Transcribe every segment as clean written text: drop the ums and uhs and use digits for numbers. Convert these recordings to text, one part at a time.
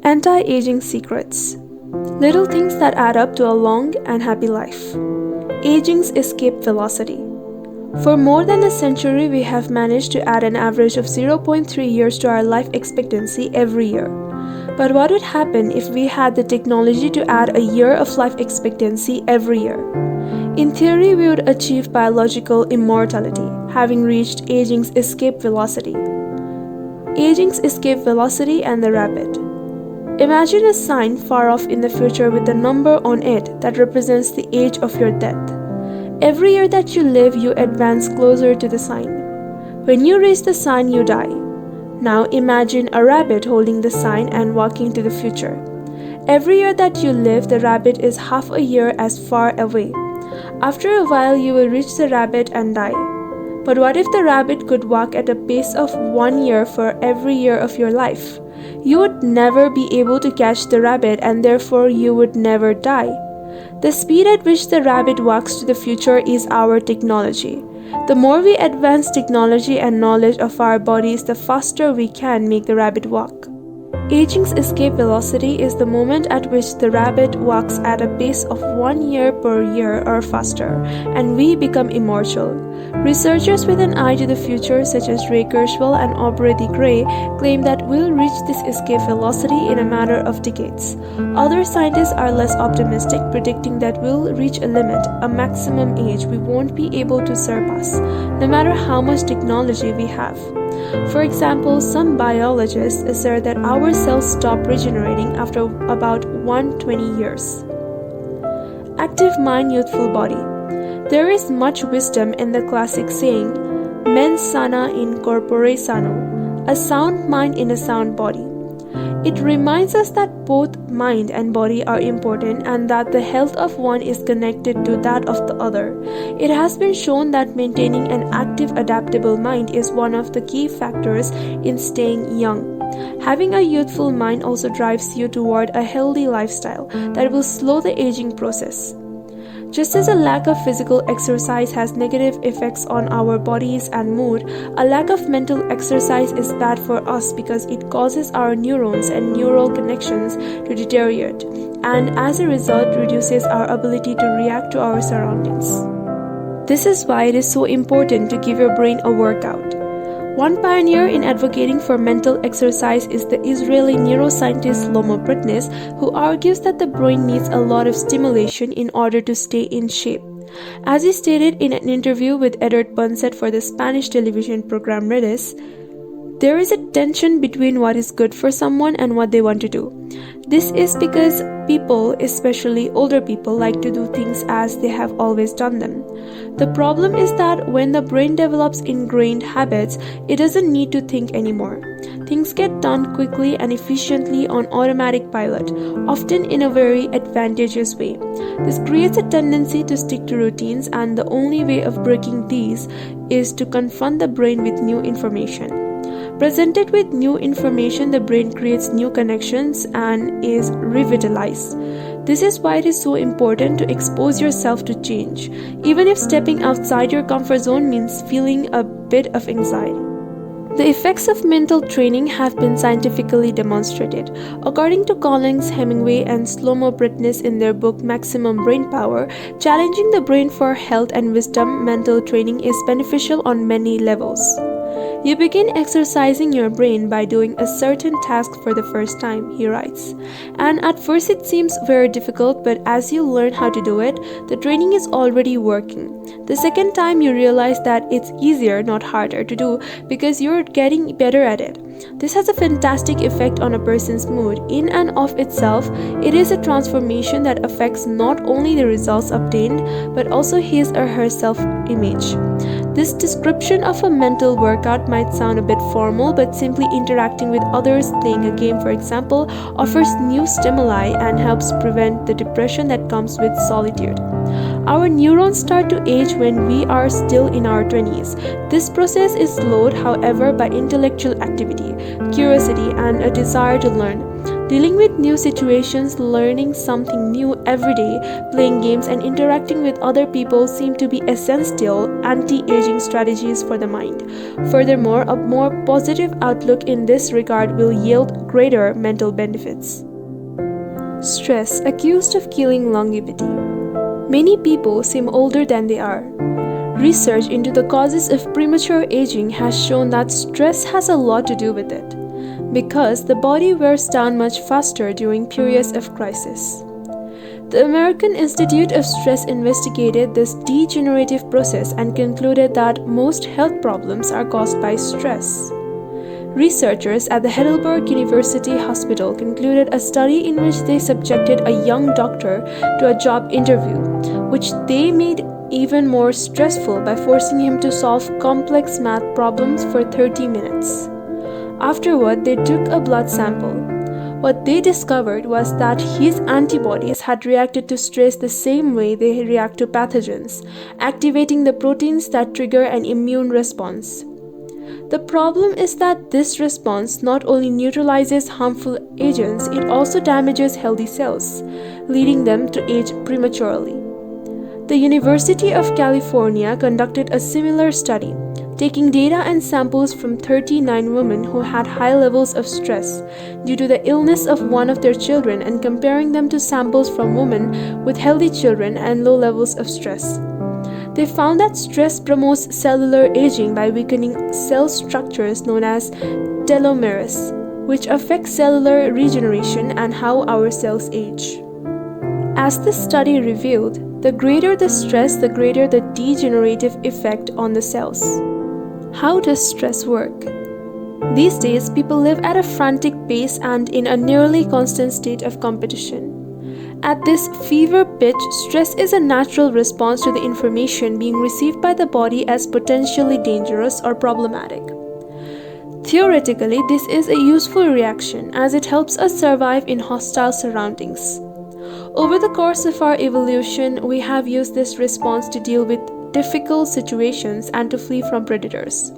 Anti-aging secrets. Little things that add up to a long and happy life. Aging's escape velocity. For more than a century, we have managed to add an average of 0.3 years to our life expectancy every year. But what would happen if we had the technology to add a year of life expectancy every year? In theory, we would achieve biological immortality, having reached aging's escape velocity. Aging's escape velocity and the rabbit. Imagine a sign far off in the future with a number on it that represents the age of your death. Every year that you live, you advance closer to the sign. When you reach the sign, you die. Now imagine a rabbit holding the sign and walking to the future. Every year that you live, the rabbit is half a year as far away. After a while, you will reach the rabbit and die. But what if the rabbit could walk at a pace of 1 year for every year of your life? You would never be able to catch the rabbit and therefore you would never die. The speed at which the rabbit walks to the future is our technology. The more we advance technology and knowledge of our bodies, the faster we can make the rabbit walk. Aging's escape velocity is the moment at which the rabbit walks at a pace of 1 year per year or faster, and we become immortal. Researchers with an eye to the future, such as Ray Kurzweil and Aubrey de Grey, claim that we'll reach this escape velocity in a matter of decades. Other scientists are less optimistic, predicting that we'll reach a limit, a maximum age we won't be able to surpass, no matter how much technology we have. For example, some biologists assert that our cells stop regenerating after about 120 years. Active mind, youthful body. There is much wisdom in the classic saying, mens sana in corpore sano, a sound mind in a sound body. It reminds us that both mind and body are important and that the health of one is connected to that of the other. It has been shown that maintaining an active, adaptable mind is one of the key factors in staying young. Having a youthful mind also drives you toward a healthy lifestyle that will slow the aging process. Just as a lack of physical exercise has negative effects on our bodies and mood, a lack of mental exercise is bad for us because it causes our neurons and neural connections to deteriorate, and as a result reduces our ability to react to our surroundings. This is why it is so important to give your brain a workout. One pioneer in advocating for mental exercise is the Israeli neuroscientist Shlomo Brittness, who argues that the brain needs a lot of stimulation in order to stay in shape. As he stated in an interview with Edward Bunset for the Spanish television program Redes, there is a tension between what is good for someone and what they want to do. This is because people, especially older people, like to do things as they have always done them. The problem is that when the brain develops ingrained habits, it doesn't need to think anymore. Things get done quickly and efficiently on automatic pilot, often in a very advantageous way. This creates a tendency to stick to routines, and the only way of breaking these is to confront the brain with new information. Presented with new information, the brain creates new connections and is revitalized. This is why it is so important to expose yourself to change, even if stepping outside your comfort zone means feeling a bit of anxiety. The effects of mental training have been scientifically demonstrated. According to Collins, Hemingway, and Shlomo Brittness in their book Maximum Brain Power, challenging the brain for health and wisdom, mental training is beneficial on many levels. You begin exercising your brain by doing a certain task for the first time, he writes. And at first it seems very difficult, but as you learn how to do it, the training is already working. The second time you realize that it's easier, not harder to do because you're getting better at it. This has a fantastic effect on a person's mood. In and of itself, it is a transformation that affects not only the results obtained, but also his or her self-image. This description of a mental workout might sound a bit formal, but simply interacting with others, playing a game for example, offers new stimuli and helps prevent the depression that comes with solitude. Our neurons start to age when we are still in our 20s. This process is slowed, however, by intellectual activity, curiosity, and a desire to learn. Dealing with new situations, learning something new every day, playing games, and interacting with other people seem to be essential anti-aging strategies for the mind. Furthermore, a more positive outlook in this regard will yield greater mental benefits. Stress accused of killing longevity. Many people seem older than they are. Research into the causes of premature aging has shown that stress has a lot to do with it, because the body wears down much faster during periods of crisis. The American Institute of Stress investigated this degenerative process and concluded that most health problems are caused by stress. Researchers at the Heidelberg University Hospital concluded a study in which they subjected a young doctor to a job interview, which they made even more stressful by forcing him to solve complex math problems for 30 minutes. Afterward, they took a blood sample. What they discovered was that his antibodies had reacted to stress the same way they react to pathogens, activating the proteins that trigger an immune response. The problem is that this response not only neutralizes harmful agents, it also damages healthy cells, leading them to age prematurely. The University of California conducted a similar study, taking data and samples from 39 women who had high levels of stress due to the illness of one of their children and comparing them to samples from women with healthy children and low levels of stress. They found that stress promotes cellular aging by weakening cell structures known as telomeres, which affect cellular regeneration and how our cells age. As the study revealed, the greater the stress, the greater the degenerative effect on the cells. How does stress work? These days, people live at a frantic pace and in a nearly constant state of competition. At this fever pitch, stress is a natural response to the information being received by the body as potentially dangerous or problematic. Theoretically, this is a useful reaction as it helps us survive in hostile surroundings. Over the course of our evolution, we have used this response to deal with difficult situations and to flee from predators.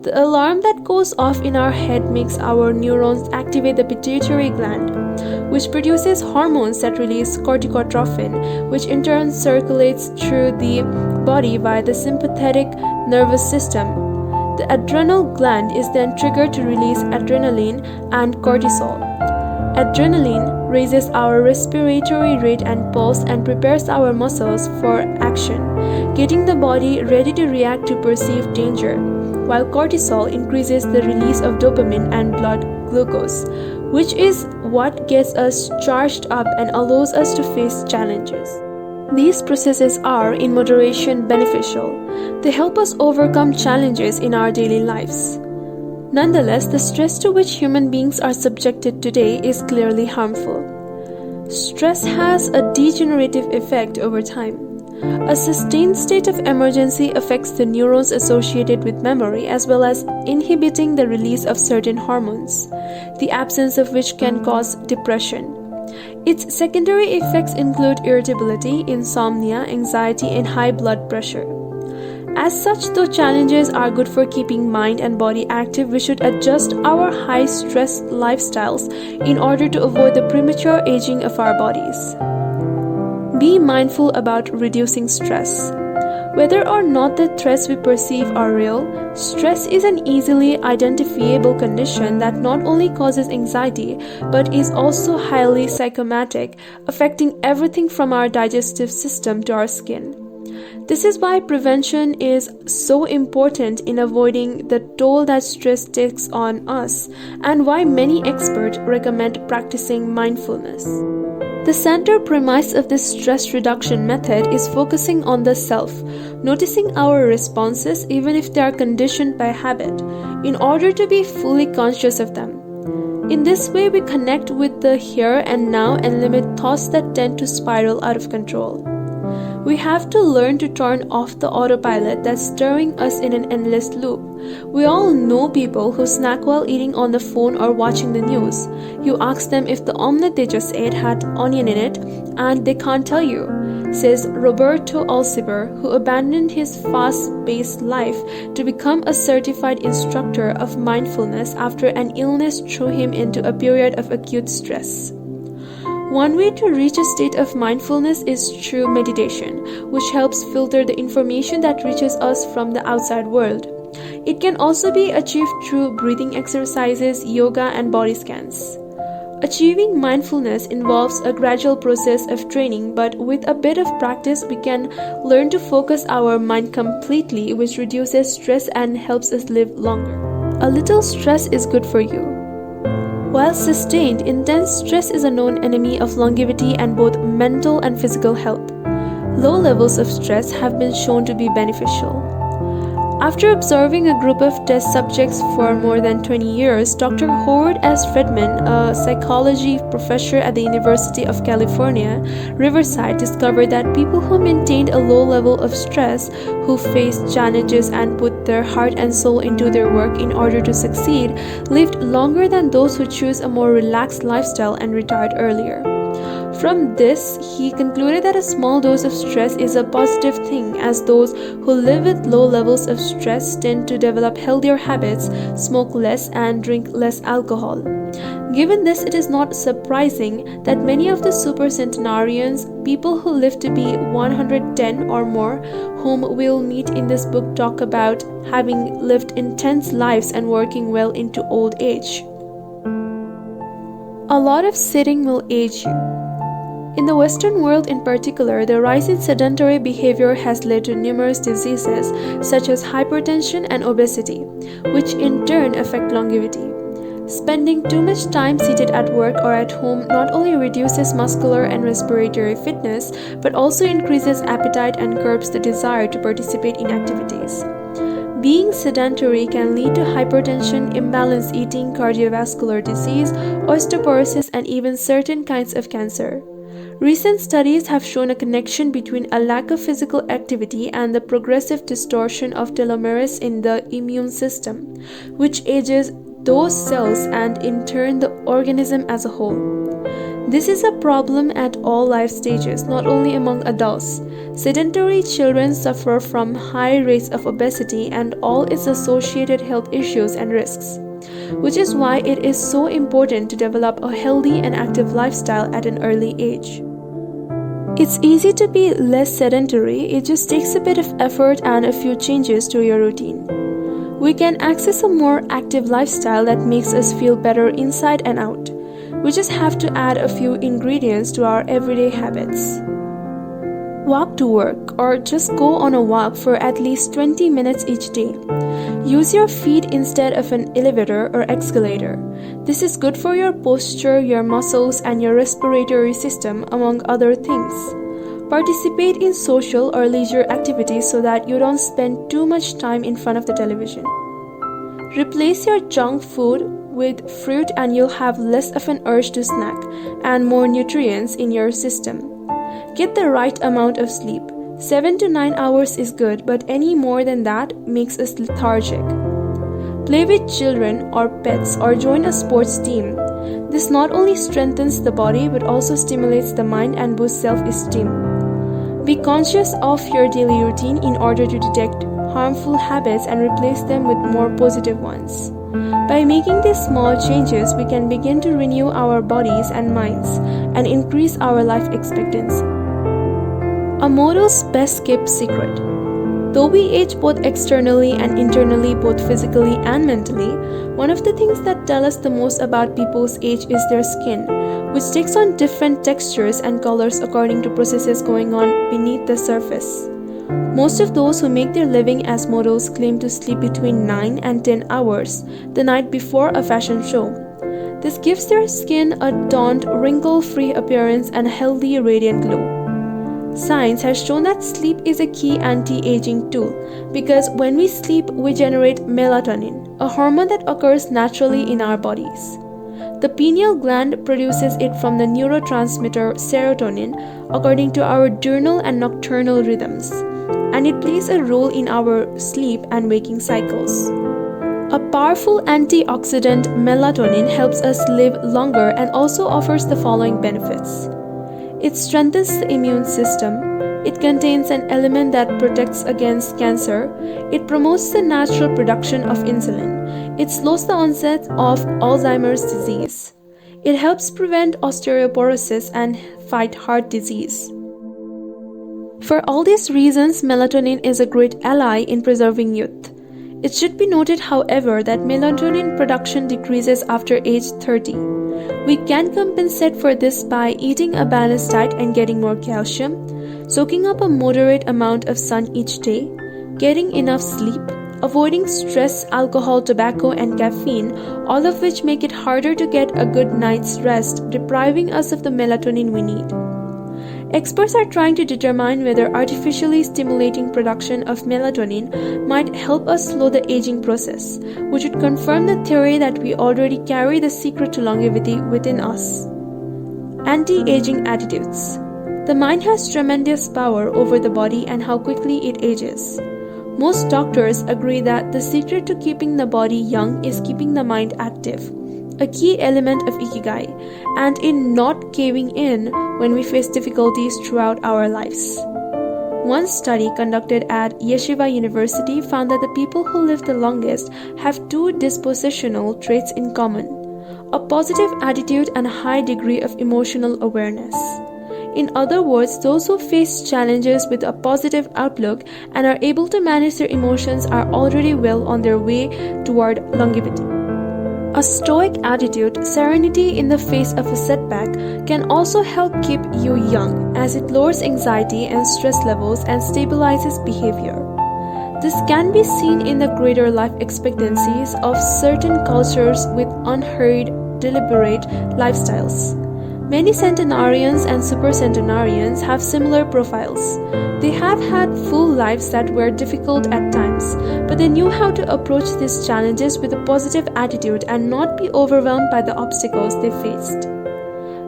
The alarm that goes off in our head makes our neurons activate the pituitary gland, which produces hormones that release corticotrophin, which in turn circulates through the body via the sympathetic nervous system. The adrenal gland is then triggered to release adrenaline and cortisol. Adrenaline raises our respiratory rate and pulse and prepares our muscles for action, getting the body ready to react to perceived danger, while cortisol increases the release of dopamine and blood glucose, which is what gets us charged up and allows us to face challenges. These processes are, in moderation, beneficial. They help us overcome challenges in our daily lives. Nonetheless, the stress to which human beings are subjected today is clearly harmful. Stress has a degenerative effect over time. A sustained state of emergency affects the neurons associated with memory as well as inhibiting the release of certain hormones, the absence of which can cause depression. Its secondary effects include irritability, insomnia, anxiety, and high blood pressure. As such, though challenges are good for keeping mind and body active, we should adjust our high-stress lifestyles in order to avoid the premature aging of our bodies. Be mindful about reducing stress. Whether or not the threats we perceive are real, stress is an easily identifiable condition that not only causes anxiety but is also highly psychosomatic, affecting everything from our digestive system to our skin. This is why prevention is so important in avoiding the toll that stress takes on us, and why many experts recommend practicing mindfulness. The center premise of this stress reduction method is focusing on the self, noticing our responses even if they are conditioned by habit, in order to be fully conscious of them. In this way, we connect with the here and now and limit thoughts that tend to spiral out of control. We have to learn to turn off the autopilot that's stirring us in an endless loop. We all know people who snack while eating on the phone or watching the news. You ask them if the omelette they just ate had onion in it, and they can't tell you. says Roberto Alcibar, who abandoned his fast-paced life to become a certified instructor of mindfulness after an illness threw him into a period of acute stress. One way to reach a state of mindfulness is through meditation, which helps filter the information that reaches us from the outside world. It can also be achieved through breathing exercises, yoga, and body scans. Achieving mindfulness involves a gradual process of training, but with a bit of practice, we can learn to focus our mind completely, which reduces stress and helps us live longer. A little stress is good for you. While sustained, intense stress is a known enemy of longevity and both mental and physical health. Low levels of stress have been shown to be beneficial. After observing a group of test subjects for more than 20 years, Dr. Howard S. Friedman, a psychology professor at the University of California, Riverside, discovered that people who maintained a low level of stress, who faced challenges and put their heart and soul into their work in order to succeed, lived longer than those who chose a more relaxed lifestyle and retired earlier. From this, he concluded that a small dose of stress is a positive thing, as those who live with low levels of stress tend to develop healthier habits, smoke less, and drink less alcohol. Given this, it is not surprising that many of the supercentenarians, people who live to be 110 or more, whom we'll meet in this book, talk about having lived intense lives and working well into old age. A lot of sitting will age you. In the Western world in particular, the rise in sedentary behavior has led to numerous diseases such as hypertension and obesity, which in turn affect longevity. Spending too much time seated at work or at home not only reduces muscular and respiratory fitness, but also increases appetite and curbs the desire to participate in activities. Being sedentary can lead to hypertension, imbalanced eating, cardiovascular disease, osteoporosis, and even certain kinds of cancer. Recent studies have shown a connection between a lack of physical activity and the progressive distortion of telomeres in the immune system, which ages those cells and in turn the organism as a whole. This is a problem at all life stages, not only among adults. Sedentary children suffer from high rates of obesity and all its associated health issues and risks, which is why it is so important to develop a healthy and active lifestyle at an early age. It's easy to be less sedentary, it just takes a bit of effort and a few changes to your routine. We can access a more active lifestyle that makes us feel better inside and out. We just have to add a few ingredients to our everyday habits. Walk to work, or just go on a walk for at least 20 minutes each day. Use your feet instead of an elevator or escalator. This is good for your posture, your muscles, and your respiratory system, among other things. Participate in social or leisure activities so that you don't spend too much time in front of the television. Replace your junk food with fruit and you'll have less of an urge to snack and more nutrients in your system. Get the right amount of sleep. 7 to 9 hours is good, but any more than that makes us lethargic. Play with children or pets or join a sports team. This not only strengthens the body but also stimulates the mind and boosts self-esteem. Be conscious of your daily routine in order to detect harmful habits and replace them with more positive ones. By making these small changes, we can begin to renew our bodies and minds and increase our life expectancy. A model's best kept secret. Though we age both externally and internally, both physically and mentally, one of the things that tell us the most about people's age is their skin, which takes on different textures and colors according to processes going on beneath the surface. Most of those who make their living as models claim to sleep between 9 and 10 hours the night before a fashion show. This gives their skin a toned, wrinkle-free appearance and a healthy, radiant glow. Science has shown that sleep is a key anti-aging tool because when we sleep, we generate melatonin, a hormone that occurs naturally in our bodies. The pineal gland produces it from the neurotransmitter serotonin according to our diurnal and nocturnal rhythms, and it plays a role in our sleep and waking cycles. A powerful antioxidant, melatonin, helps us live longer and also offers the following benefits. It strengthens the immune system, It contains an element that protects against cancer. It promotes the natural production of insulin. It slows the onset of Alzheimer's disease. It helps prevent osteoporosis and fight heart disease. For all these reasons, melatonin is a great ally in preserving youth. It should be noted, however, that melatonin production decreases after age 30. We can compensate for this by eating a balanced diet and getting more calcium, soaking up a moderate amount of sun each day, getting enough sleep, avoiding stress, alcohol, tobacco, and caffeine, all of which make it harder to get a good night's rest, depriving us of the melatonin we need. Experts are trying to determine whether artificially stimulating production of melatonin might help us slow the aging process, which would confirm the theory that we already carry the secret to longevity within us. Anti-aging attitudes. The mind has tremendous power over the body and how quickly it ages. Most doctors agree that the secret to keeping the body young is keeping the mind active, a key element of Ikigai, and in not caving in when we face difficulties throughout our lives. One study conducted at Yeshiva University found that the people who live the longest have two dispositional traits in common: a positive attitude and a high degree of emotional awareness. In other words, those who face challenges with a positive outlook and are able to manage their emotions are already well on their way toward longevity. A stoic attitude, serenity in the face of a setback, can also help keep you young, as it lowers anxiety and stress levels and stabilizes behavior. This can be seen in the greater life expectancies of certain cultures with unhurried, deliberate lifestyles. Many centenarians and supercentenarians have similar profiles. They have had full lives that were difficult at times, but they knew how to approach these challenges with a positive attitude and not be overwhelmed by the obstacles they faced.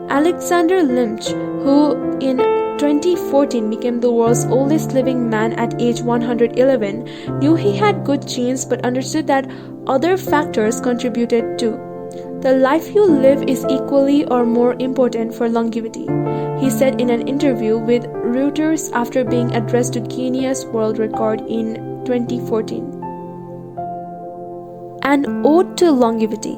Alexander Limch, who in 2014 became the world's oldest living man at age 111, knew he had good genes but understood that other factors contributed too. The life you live is equally or more important for longevity, he said in an interview with Reuters after being addressed to Guinness World Record in 2014. An Ode to Longevity.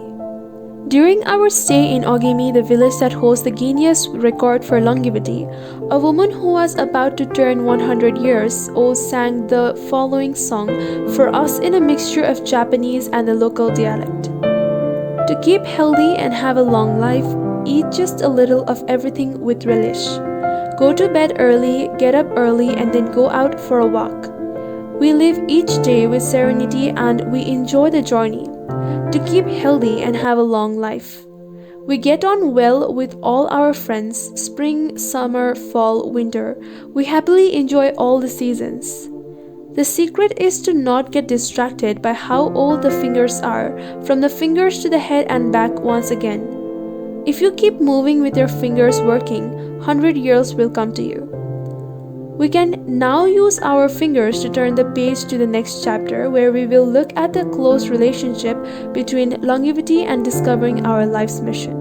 During our stay in Ogimi, the village that hosts the Guinness record for longevity, a woman who was about to turn 100 years old sang the following song for us in a mixture of Japanese and the local dialect. To keep healthy and have a long life, eat just a little of everything with relish. Go to bed early, get up early, and then go out for a walk. We live each day with serenity and we enjoy the journey. To keep healthy and have a long life. We get on well with all our friends, spring, summer, fall, winter. We happily enjoy all the seasons. The secret is to not get distracted by how old the fingers are, from the fingers to the head and back once again. If you keep moving with your fingers working, 100 years will come to you. We can now use our fingers to turn the page to the next chapter, where we will look at the close relationship between longevity and discovering our life's mission.